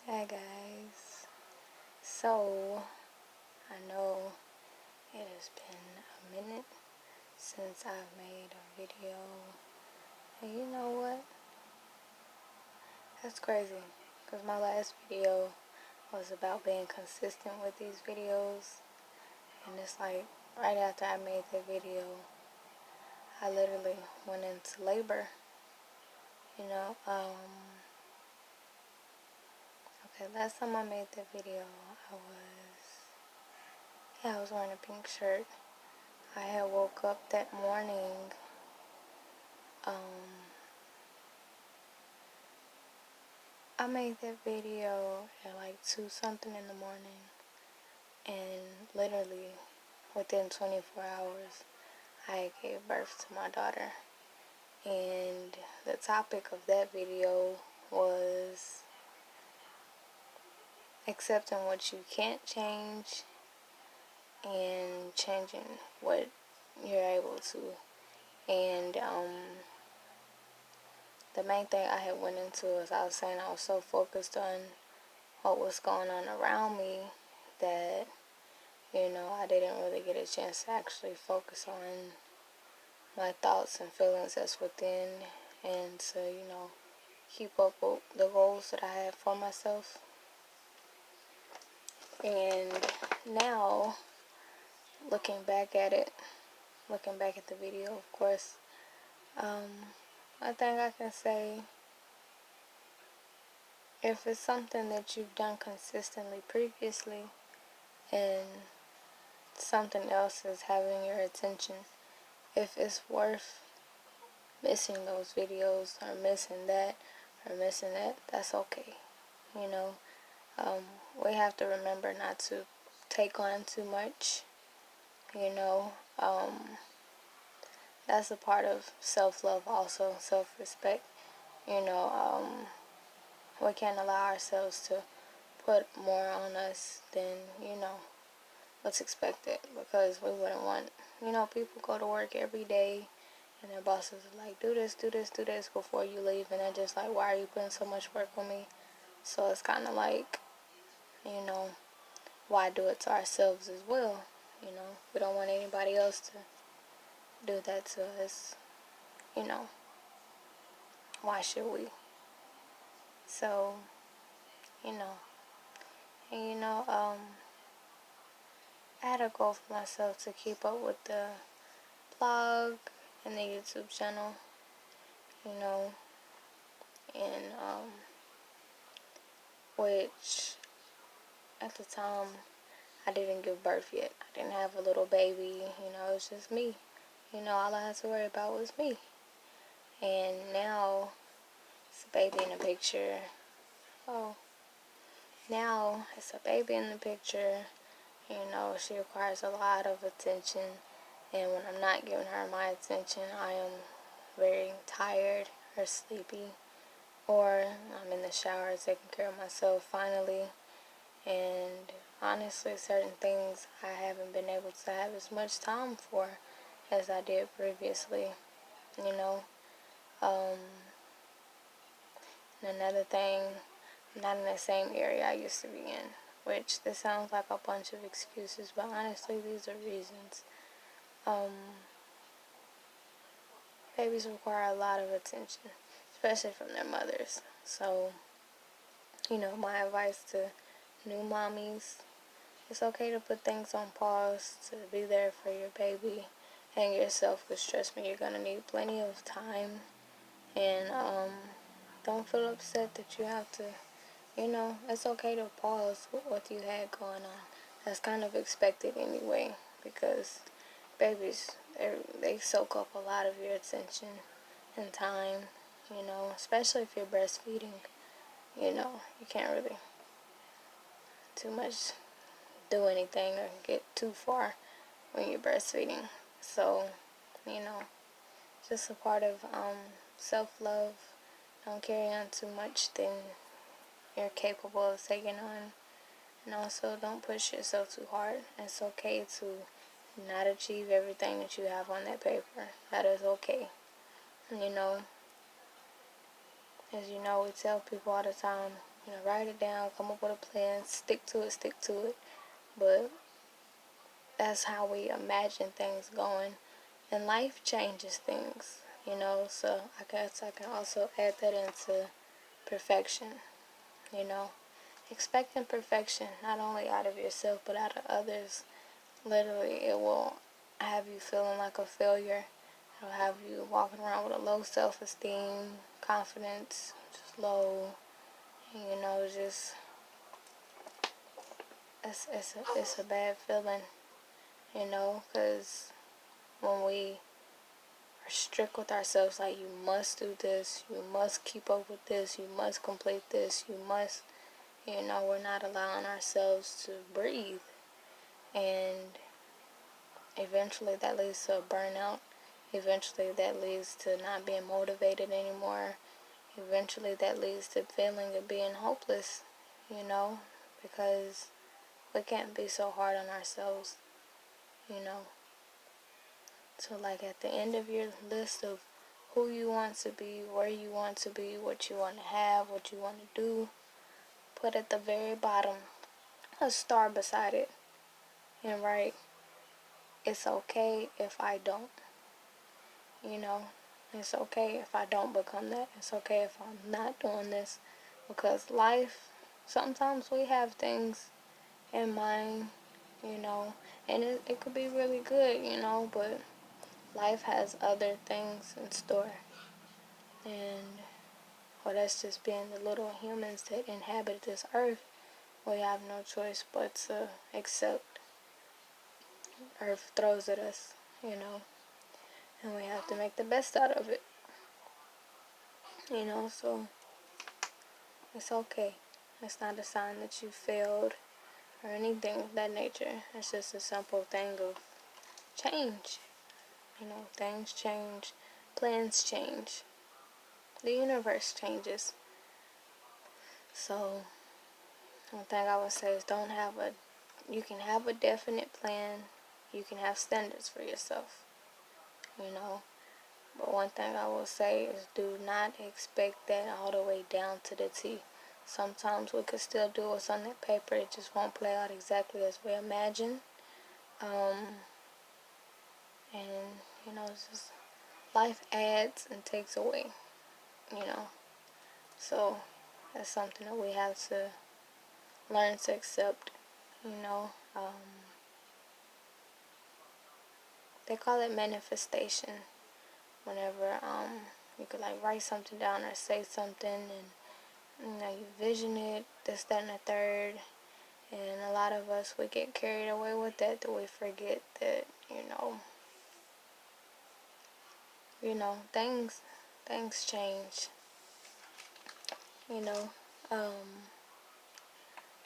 Hi guys. So, I know it has been a minute since I've made a video. And you know what? That's crazy. Because my last video was about being consistent with these videos. And it's like, right after I made that video, I literally went into labor. You know, okay, last time I made that video, I was wearing a pink shirt. I had woke up that morning, I made that video at like 2 something in the morning, and literally within 24 hours, I gave birth to my daughter. And the topic of that video was accepting what you can't change and changing what you're able to. And the main thing I had went into is I was saying I was so focused on what was going on around me that, you know, I didn't really get a chance to actually focus on my thoughts and feelings that's within, and to, you know, keep up with the goals that I have for myself. And now, looking back at the video, of course, I think I can say, if it's something that you've done consistently previously and something else is having your attention, if it's worth missing those videos or missing that, that's okay. You know, we have to remember not to take on too much. You know, that's a part of self-love, also self-respect. You know, we can't allow ourselves to put more on us than, you know, what's expected, because we wouldn't want, you know, people go to work every day and their bosses are like, do this, do this, do this before you leave, and they're just like, why are you putting so much work on me? So it's kind of like, you know, why do it to ourselves as well? You know, we don't want anybody else to do that to us. You know, why should we? So, you know, and you know, I had a goal for myself to keep up with the blog and the YouTube channel, you know, and which at the time I didn't give birth yet. I didn't have a little baby, you know, it was just me. You know, all I had to worry about was me. And now it's a baby in the picture. Oh, now it's a baby in the picture. You know, she requires a lot of attention. And when I'm not giving her my attention, I am very tired or sleepy. Or I'm in the shower taking care of myself finally. And honestly, certain things I haven't been able to have as much time for as I did previously. You know, and another thing, I'm not in the same area I used to be in, which this sounds like a bunch of excuses, but honestly, these are reasons. Babies require a lot of attention, especially from their mothers. So, you know, my advice to new mommies, it's okay to put things on pause, to be there for your baby and yourself, because trust me, you're going to need plenty of time. And don't feel upset that you have to, you know, it's okay to pause what you had going on. That's kind of expected anyway, because babies, they soak up a lot of your attention and time, you know, especially if you're breastfeeding. You know, you can't really too much do anything or get too far when you're breastfeeding. So, you know, just a part of self-love. Don't carry on too much than you're capable of taking on. And also, don't push yourself too hard. It's okay to not achieve everything that you have on that paper. That is okay. And, you know, as you know, we tell people all the time, write it down, come up with a plan, stick to it. But that's how we imagine things going. And life changes things, so I guess I can also add that into perfection, you know. Expecting perfection, not only out of yourself, but out of others. Literally, it will have you feeling like a failure. It'll have you walking around with a low self-esteem, confidence, just low, just, it's a bad feeling, because when we are strict with ourselves, like, you must do this, you must keep up with this, you must complete this, you must, we're not allowing ourselves to breathe. And eventually that leads to a burnout. Eventually that leads to not being motivated anymore. Eventually that leads to feeling of being hopeless, because we can't be so hard on ourselves, you know. So, like, at the end of your list of who you want to be, where you want to be, what you want to have, what you want to do, put at the very bottom a star beside it and write, it's okay if I don't. It's okay if I don't become that. It's okay if I'm not doing this. Because life, sometimes we have things in mind, and it could be really good, but life has other things in store. And, well, that's just being the little humans that inhabit this earth. We have no choice but to accept. Earth throws at us, and we have to make the best out of it. So it's okay. It's not a sign that you failed or anything of that nature. It's just a simple thing of change. Things change, plans change, the universe changes. So one thing I would say is you can have a definite plan, you can have standards for yourself, but one thing I will say is do not expect that all the way down to the T. Sometimes we could still do what's on that paper, it just won't play out exactly as we imagine. And, it's just life adds and takes away, So that's something that we have to learn to accept, you know. They call it manifestation. Whenever you could, like, write something down or say something and, you vision it, this, that, and the third. And a lot of us, we get carried away with that we forget that, things change, you know.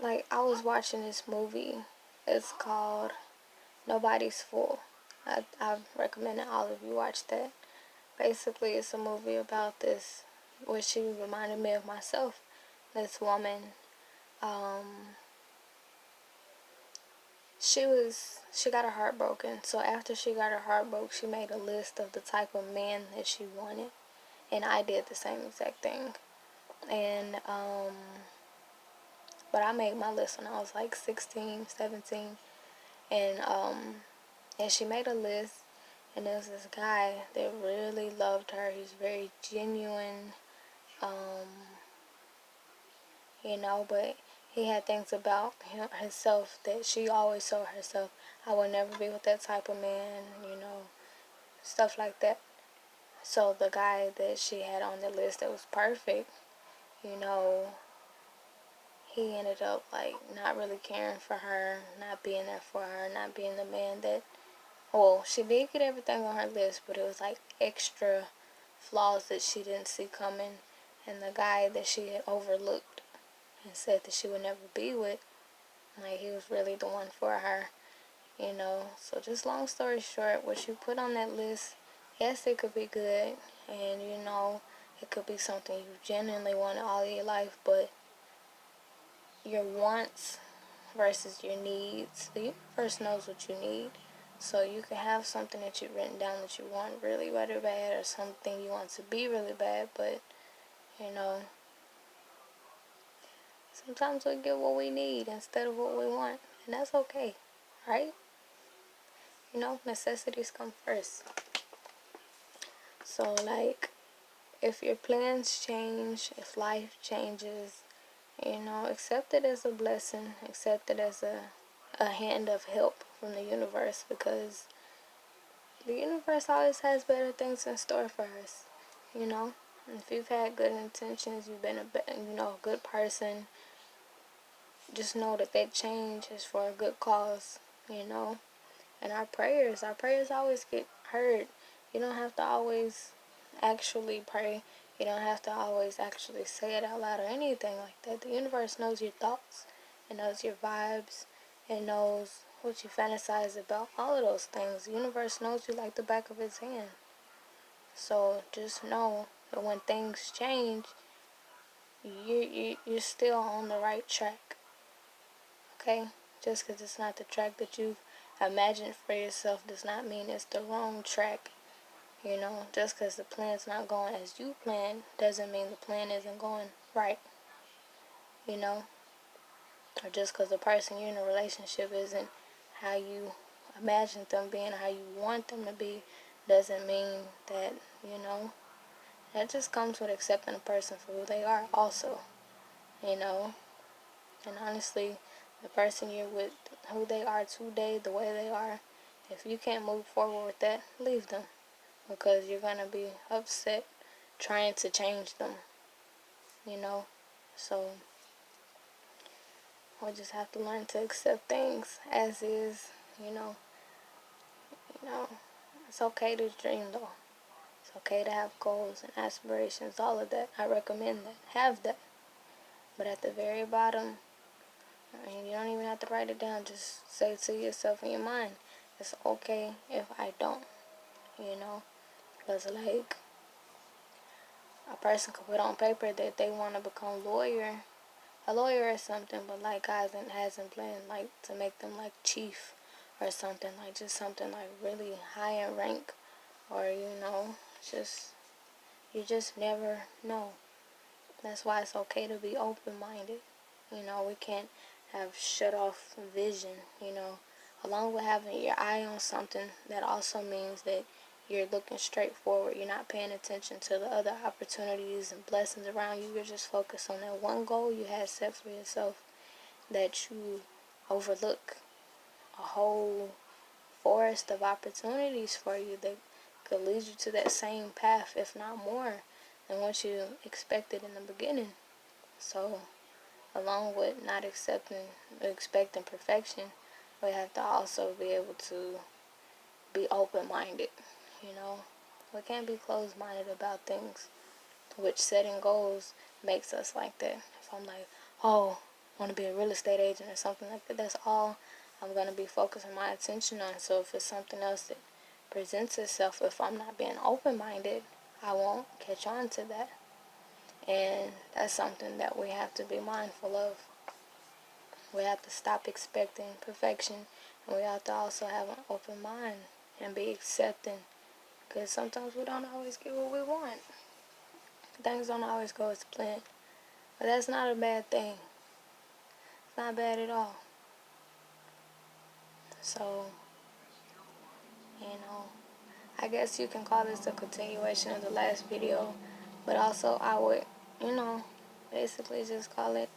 Like, I was watching this movie. It's called Nobody's Fool. I recommend that all of you watch that. Basically, it's a movie about this, which she reminded me of myself. This woman, she got her heart broken. So after she got her heart broke, she made a list of the type of man that she wanted. And I did the same exact thing. And, but I made my list when I was like 16, 17. And she made a list. And there was this guy that really loved her. He's very genuine, but he had things about himself that she always told herself, I will never be with that type of man, stuff like that. So the guy that she had on the list that was perfect, he ended up, like, not really caring for her, not being there for her, not being the man that, well, she did get everything on her list, but it was like extra flaws that she didn't see coming. And the guy that she had overlooked and said that she would never be with, like, he was really the one for her, So just long story short, what you put on that list, yes, it could be good, and, it could be something you genuinely wanted all of your life, but your wants versus your needs, the universe knows what you need. So you can have something that you've written down that you want really, really bad, or something you want to be really bad, but, Sometimes we get what we need instead of what we want, and that's okay, right? You know, necessities come first. So, like, if your plans change, if life changes, you know, accept it as a blessing, accept it as a hand of help from the universe, because the universe always has better things in store for us, you know. If you've had good intentions, you've been a good person, just know that that change is for a good cause, you know. And our prayers always get heard. You don't have to always actually pray. You don't have to always actually say it out loud or anything like that. The universe knows your thoughts. It knows your vibes. It knows what you fantasize about. All of those things. The universe knows you like the back of its hand. So just know that when things change, you're still on the right track. Okay? Just because it's not the track that you've imagined for yourself does not mean it's the wrong track. You know, just because the plan's not going as you planned doesn't mean the plan isn't going right. You know, or just because the person you're in a relationship isn't how you imagined them being, how you want them to be, doesn't mean that, you know, that just comes with accepting a person for who they are also, you know. And honestly, the person you're with, who they are today, the way they are, if you can't move forward with that, leave them. Because you're going to be upset trying to change them, you know. So we just have to learn to accept things as is, you know. You know, it's okay to dream though. It's okay to have goals and aspirations, all of that. I recommend that. Have that. But at the very bottom, I mean, you don't even have to write it down. Just say to yourself in your mind, it's okay if I don't, you know. Because, like, a person could put on paper that they want to become a lawyer or something, but, like, God hasn't planned, like, to make them, like, chief or something, like, just something, like, really high in rank, or, you know, just, you just never know. That's why it's okay to be open-minded. You know, we can't have shut off vision, you know. Along with having your eye on something, that also means that you're looking straight forward. You're not paying attention to the other opportunities and blessings around you. You're just focused on that one goal you had set for yourself, that you overlook a whole forest of opportunities for you that could lead you to that same path, if not more, than what you expected in the beginning. So, along with not expecting perfection, we have to also be able to be open-minded, you know. We can't be closed-minded about things, which setting goals makes us like that. If I'm like, oh, I want to be a real estate agent or something like that, that's all I'm going to be focusing my attention on. So if it's something else that presents itself, if I'm not being open-minded, I won't catch on to that. And that's something that we have to be mindful of. We have to stop expecting perfection, and we have to also have an open mind and be accepting, because sometimes we don't always get what we want. Things don't always go as planned, but that's not a bad thing. It's not bad at all. So, you know, I guess you can call this a continuation of the last video, but also I would, you know, basically just call it,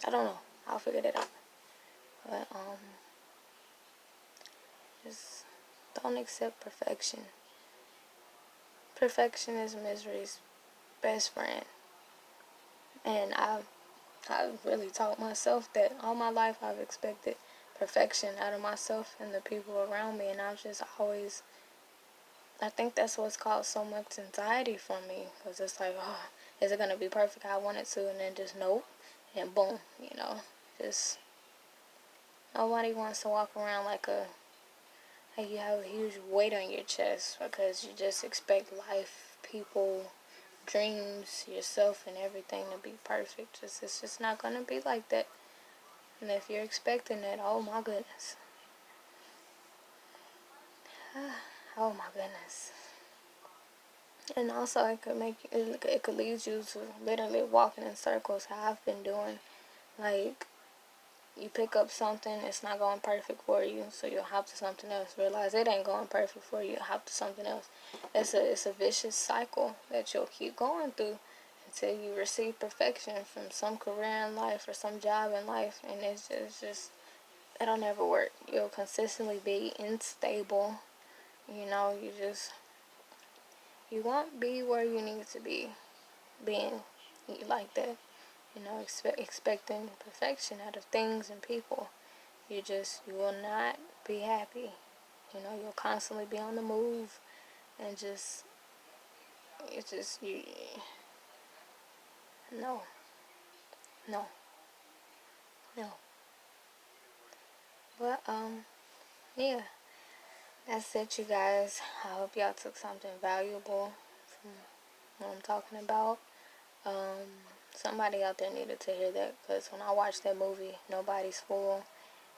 I don't know, I'll figure that out. But, just don't accept perfection. Perfection is misery's best friend. And I've really taught myself that all my life. I've expected perfection out of myself and the people around me, and I've just always, I think that's what's caused so much anxiety for me, because it's like, oh, is it going to be perfect how I want it to, and then just nope, and boom, you know, just, nobody wants to walk around like you have a huge weight on your chest, because you just expect life, people, dreams, yourself, and everything to be perfect. It's just not going to be like that. And if you're expecting that, oh my goodness. Oh my goodness. And also it could lead you to literally walking in circles, how I've been doing. Like, you pick up something, it's not going perfect for you, so you'll hop to something else. Realize it ain't going perfect for you, hop to something else. It's a vicious cycle that you'll keep going through until you receive perfection from some career in life or some job in life, and it's just it'll never work. You'll consistently be unstable. You know, you won't be where you need to be, being like that. You know, expecting perfection out of things and people. You will not be happy. You know, you'll constantly be on the move, and you, no, no, no. But, yeah, that's it, you guys. I hope y'all took something valuable from what I'm talking about. Somebody out there needed to hear that, because when I watched that movie, Nobody's Fool,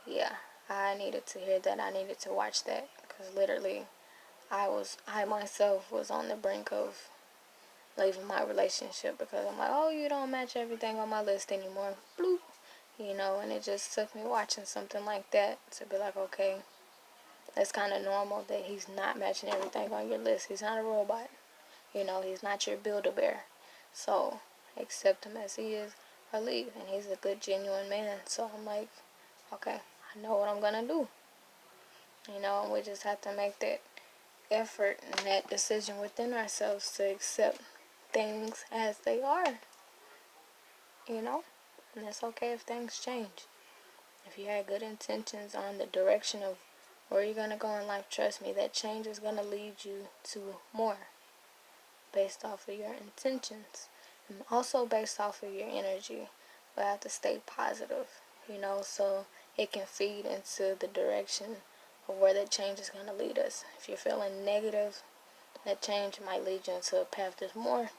yeah, I needed to hear that. I needed to watch that, because literally, I myself was on the brink of leaving my relationship, because I'm like, oh, you don't match everything on my list anymore. Bloop. You know, and it just took me watching something like that to be like, okay, that's kind of normal that he's not matching everything on your list. He's not a robot. You know, he's not your Build-A-Bear. So, accept him as he is or leave. And he's a good, genuine man. So, I'm like, okay, I know what I'm going to do. You know, and we just have to make that effort and that decision within ourselves to accept things as they are. You know? And it's okay if things change. If you had good intentions on the direction of where you're going to go in life, trust me, that change is going to lead you to more based off of your intentions and also based off of your energy. But I have to stay positive, you know, so it can feed into the direction of where that change is going to lead us. If you're feeling negative, that change might lead you into a path that's more,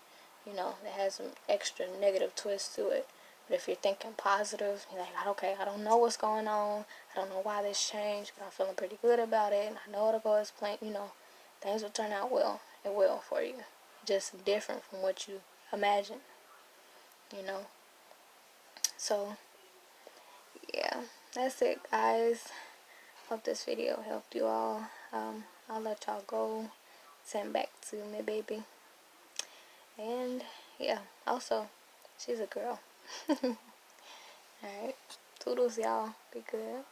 you know, that has some extra negative twist to it. But if you're thinking positive, you're like, okay, I don't know what's going on. I don't know why this changed, but I'm feeling pretty good about it. And I know it'll go as planned. You know, things will turn out well. It will for you. Just different from what you imagine, you know. So, yeah, that's it, guys. Hope this video helped you all. I'll let y'all go. Send back to me, baby. And, yeah, also, she's a girl. Alright. Toodles, y'all. Be good.